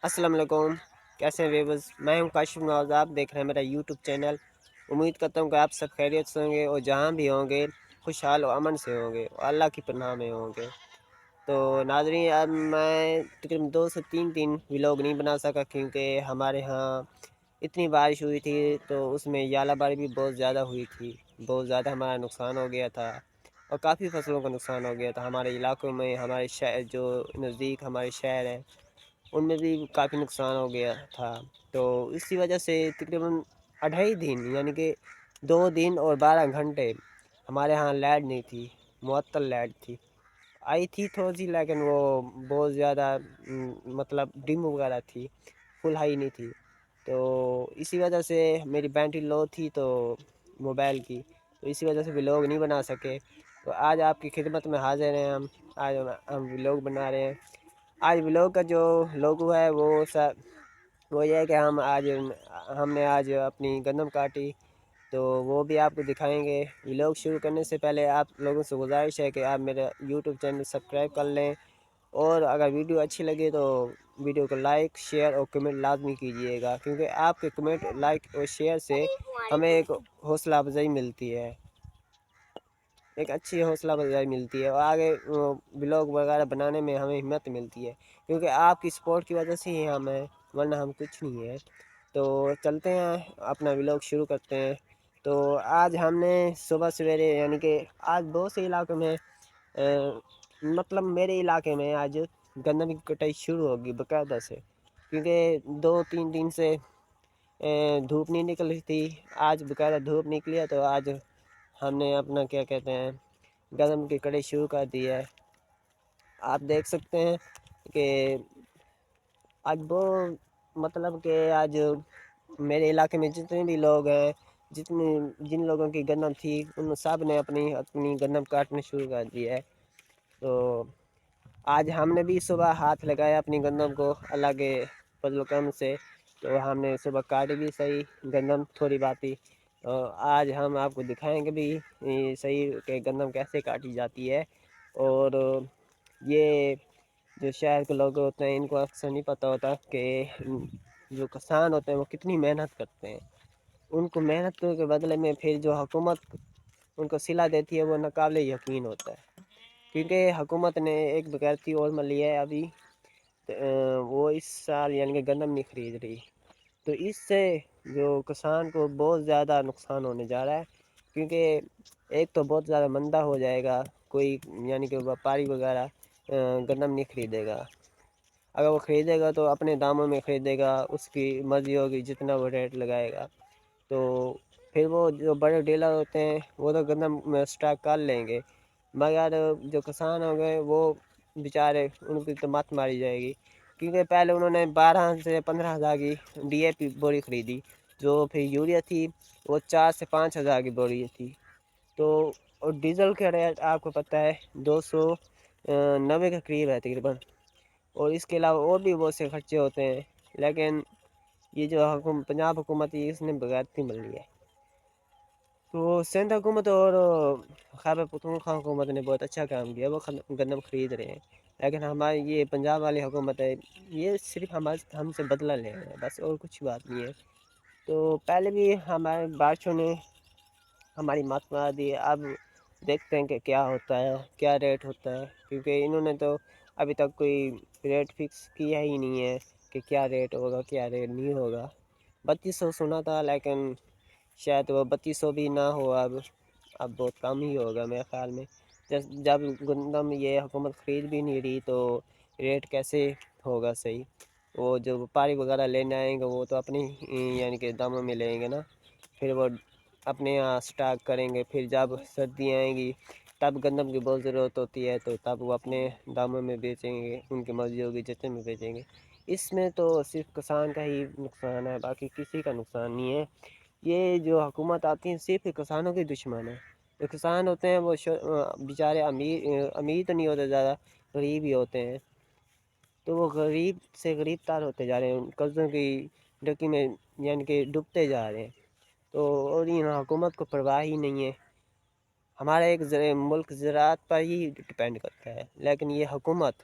السلام علیکم، کیسے ہیں ویورز؟ میں ہوں کاشف نواز، آپ دیکھ رہے ہیں میرا یوٹیوب چینل۔ امید کرتا ہوں کہ آپ سب خیریت سے ہوں گے اور جہاں بھی ہوں گے خوشحال و امن سے ہوں گے اور اللہ کی پناہ میں ہوں گے۔ تو ناظرین، اب میں تقریباً 2 سے 3 دن ولاگ نہیں بنا سکا کیونکہ ہمارے ہاں اتنی بارش ہوئی تھی، تو اس میں یالہ باری بھی بہت زیادہ ہوئی تھی، بہت زیادہ ہمارا نقصان ہو گیا تھا اور کافی فصلوں کا نقصان ہو گیا تھا ہمارے علاقوں میں۔ ہمارے شہر جو نزدیک ہمارے شہر ہیں ان میں بھی کافی نقصان ہو گیا تھا، تو اسی وجہ سے تقریباً 2.5 دن یعنی کہ 2 دن اور 12 گھنٹے ہمارے ہاں لائٹ نہیں تھی، معطل لائٹ تھی، آئی تھی تھوڑی سی لیکن وہ بہت زیادہ مطلب ڈم وغیرہ تھی، فل ہائی نہیں تھی، تو اسی وجہ سے میری بیٹری لو تھی تو موبائل کی، تو اسی وجہ سے ولاگ نہیں بنا سکے۔ تو آج آپ کی خدمت میں حاضر ہیں ہم، آج ہم ولاگ بنا رہے ہیں۔ آج ولاگ کا جو لوگو ہے وہ یہ ہے کہ ہم نے آج اپنی گندم کاٹی، تو وہ بھی آپ کو دکھائیں گے۔ ولاگ شروع کرنے سے پہلے آپ لوگوں سے گزارش ہے کہ آپ میرا یوٹیوب چینل سبسکرائب کر لیں، اور اگر ویڈیو اچھی لگے تو ویڈیو کو لائک، شیئر اور کمنٹ لازمی کیجیے گا، کیونکہ آپ کے کمنٹ، لائک اور شیئر سے ہمیں ایک حوصلہ افزائی ملتی ہے، ایک اچھی حوصلہ افزائی ملتی ہے، اور آگے ولاگ وغیرہ بنانے میں ہمیں ہمت ملتی ہے، کیونکہ آپ کی سپورٹ کی وجہ سے ہی ہم ہیں، ورنہ ہم کچھ نہیں ہیں۔ تو چلتے ہیں اپنا ولاگ شروع کرتے ہیں۔ تو آج ہم نے صبح سویرے یعنی کہ آج بہت سے علاقوں میں مطلب میرے علاقے میں آج گندم کی کٹائی شروع ہوگی باقاعدہ سے، کیونکہ 2-3 دن سے دھوپ نہیں نکل رہی تھی، آج باقاعدہ دھوپ نکلی ہے، تو آج ہم نے اپنا کیا کہتے ہیں گندم کی کٹائی شروع کر دی ہے۔ آپ دیکھ سکتے ہیں کہ آج مطلب کہ آج میرے علاقے میں جتنے بھی لوگ ہیں، جن لوگوں کی گندم تھی ان سب نے اپنی گندم کاٹنے شروع کر دی ہے۔ تو آج ہم نے بھی صبح ہاتھ لگایا اپنی گندم کو اللہ کے فضل و کرم سے، تو ہم نے صبح کاٹی بھی صحیح گندم تھوڑی باتی، آج ہم آپ کو دکھائیں گے بھی صحیح کہ گندم کیسے کاٹی جاتی ہے۔ اور یہ جو شہر کے لوگ ہوتے ہیں ان کو اکثر نہیں پتہ ہوتا کہ جو کسان ہوتے ہیں وہ کتنی محنت کرتے ہیں، ان کو محنت کے بدلے میں پھر جو حکومت ان کو صلہ دیتی ہے وہ ناقابل یقین ہوتا ہے، کیونکہ حکومت نے ایک بغیرتی اور ملی ہے ابھی، وہ اس سال یعنی کہ گندم نہیں خرید رہی، تو اس سے جو کسان کو بہت زیادہ نقصان ہونے جا رہا ہے، کیونکہ ایک تو بہت زیادہ مندہ ہو جائے گا، کوئی یعنی کہ ویاپاری وغیرہ گندم نہیں خریدے گا، اگر وہ خریدے گا تو اپنے داموں میں خریدے گا، اس کی مرضی ہوگی جتنا وہ ریٹ لگائے گا، تو پھر وہ جو بڑے ڈیلر ہوتے ہیں وہ تو گندم اسٹاک کر لیں گے، مگر جو کسان ہو گئے وہ بیچارے ان کی تو مت ماری جائے گی، کیونکہ پہلے انہوں نے 12 سے 15 ہزار کی DAP بوری خریدی، جو پھر یوریا تھی وہ 4 سے 5 ہزار کی بوری تھی، تو اور ڈیزل کا ریٹ آپ کو پتہ ہے 290 کے قریب ہے تقریباً، اور اس کے علاوہ اور بھی بہت سے خرچے ہوتے ہیں، لیکن یہ جو پنجاب حکومت ہے اس نے بغیرتی مل لی ہے، تو سندھ حکومت اور خیبر پختونخوا حکومت نے بہت اچھا کام کیا، وہ گندم خرید رہے ہیں، لیکن ہماری یہ پنجاب والی حکومت ہے یہ صرف ہم سے بدلہ لے رہے ہیں بس، اور کچھ بات نہیں ہے۔ تو پہلے بھی ہمارے بادشاہوں نے ہماری مات مار دی، اب دیکھتے ہیں کہ کیا ہوتا ہے، کیا ریٹ ہوتا ہے، کیونکہ انہوں نے تو ابھی تک کوئی ریٹ فکس کیا ہی نہیں ہے کہ کیا ریٹ ہوگا کیا ریٹ نہیں ہوگا۔ 3200 سنا تھا لیکن شاید وہ 3200 بھی نہ ہو، اب بہت کم ہی ہوگا میرے خیال میں، جب گندم یہ حکومت خرید بھی نہیں رہی تو ریٹ کیسے ہوگا صحیح، وہ جو ویپاری وغیرہ لینے آئیں گے وہ تو اپنی یعنی کہ داموں میں لیں گے نا، پھر وہ اپنے یہاں سٹاک کریں گے، پھر جب سردیاں آئیں گی تب گندم کی بہت ضرورت ہوتی ہے تو تب وہ اپنے داموں میں بیچیں گے، ان کی مرضی ہوگی جتنے میں بیچیں گے، اس میں تو صرف کسان کا ہی نقصان ہے، باقی کسی کا نقصان نہیں ہے۔ یہ جو حکومت آتی ہے صرف کسانوں کی دشمن ہے، جو کسان ہوتے ہیں وہ بیچارے امیر تو نہیں ہوتے زیادہ، غریب ہی ہوتے ہیں، تو وہ غریب سے غریب تر ہوتے جا رہے ہیں، قرضوں کی ڈکی میں یعنی کہ ڈوبتے جا رہے ہیں، تو اور یہ حکومت کو پرواہ ہی نہیں ہے۔ ہمارا ایک ملک زراعت پر ہی ڈپینڈ کرتا ہے، لیکن یہ حکومت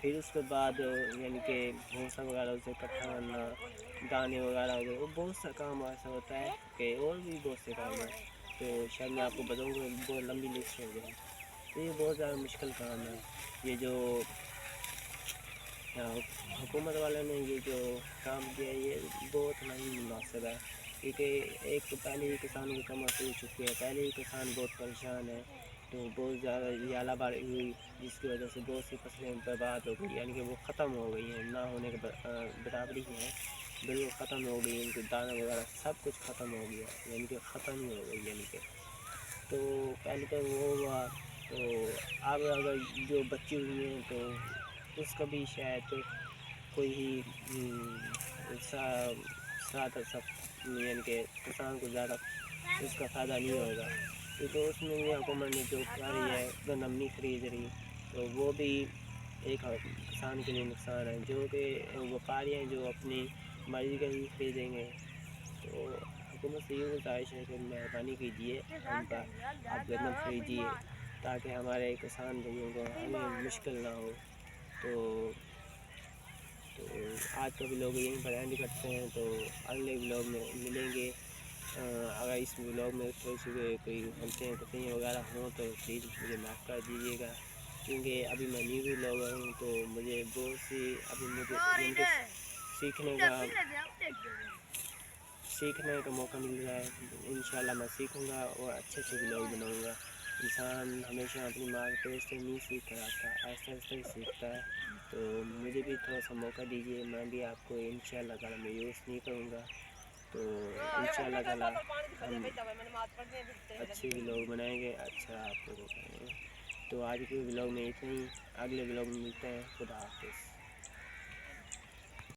پھر اس کے بعد یعنی کہ بھوسا وغیرہ اسے اکٹھا کرنا، دانے وغیرہ ہو گئے، وہ بہت سا کام ایسا ہوتا ہے کہ اور بھی بہت سے کام ہیں، تو شاید میں آپ کو بتاؤں گا، بہت لمبی لسٹ ہو گئی، تو یہ بہت زیادہ مشکل کام ہے۔ یہ جو حکومت والے نے یہ جو کام کیا ہے یہ بہت نہیں مناسب ہے، کیونکہ ایک تو پہلے ہی کسانوں کی کمر ٹوٹ چکی ہے، پہلے ہی کسان بہت پریشان ہے، تو بہت زیادہ ژالہ باری ہوئی جس کی وجہ سے بہت سی فصلیں برباد ہو گئی، یعنی کہ وہ ختم ہو گئی ہیں، نہ ہونے کے برابری ہیں، بالکل ختم ہو گئی، ان کے دانے وغیرہ سب کچھ ختم ہو گیا، یعنی کہ ختم ہی ہو گئی، یعنی کہ تو پہلے تو وہ ہوا، تو اب اگر جو بچی ہوئی ہیں تو اس کا بھی شاید کوئی ہی یعنی کہ کسان کو زیادہ اس کا فائدہ نہیں ہوگا، کیونکہ اس میں بھی حکومت نے جو کر رہی ہے گندم نہیں خرید رہی، تو وہ بھی ایک کسان کے لیے نقصان ہے، جو کہ وپاری ہیں جو اپنی مرضی کا ہی خریدیں گے، تو حکومت سے یہ گزارش ہے کہ مہربانی کیجیے ہم پر آپ گندم خریدیے تاکہ ہمارے کسان بھائیوں کو ہمیں مشکل نہ ہو۔ تو آج کا ولاگ یہیں پر اینڈ کرتے ہیں، تو اگلے ولاگ میں ملیں گے۔ اگر اس ولاگ میں تھوڑی سی کوئی غلطیاں کتنی وغیرہ ہوں تو پلیز مجھے معاف کر دیجیے گا، کیونکہ ابھی میں نیو ولاگر ہوں، تو مجھے بہت سی ابھی مجھے سیکھنے کا موقع مل رہا ہے، انشاءاللہ میں سیکھوں گا اور اچھے ولاگ بناؤں گا۔ انسان ہمیشہ اپنی ماں کے پیٹ سے نہیں سیکھ کر آتا، آہستہ آہستہ ہی سیکھتا ہے، تو مجھے بھی تھوڑا سا موقع دیجیے، میں بھی آپ کو انشاءاللہ تعالیٰ مایوس نہیں کروں گا، تو انشاءاللہ تعالیٰ ہم اچھے ولاگ بنائیں گے، اچھا آپ لوگوں کو کریں گے۔ تو آج کے ولاگ میں اتنا ہی، اگلے ولاگ میں ملتے ہیں، خدا حافظ۔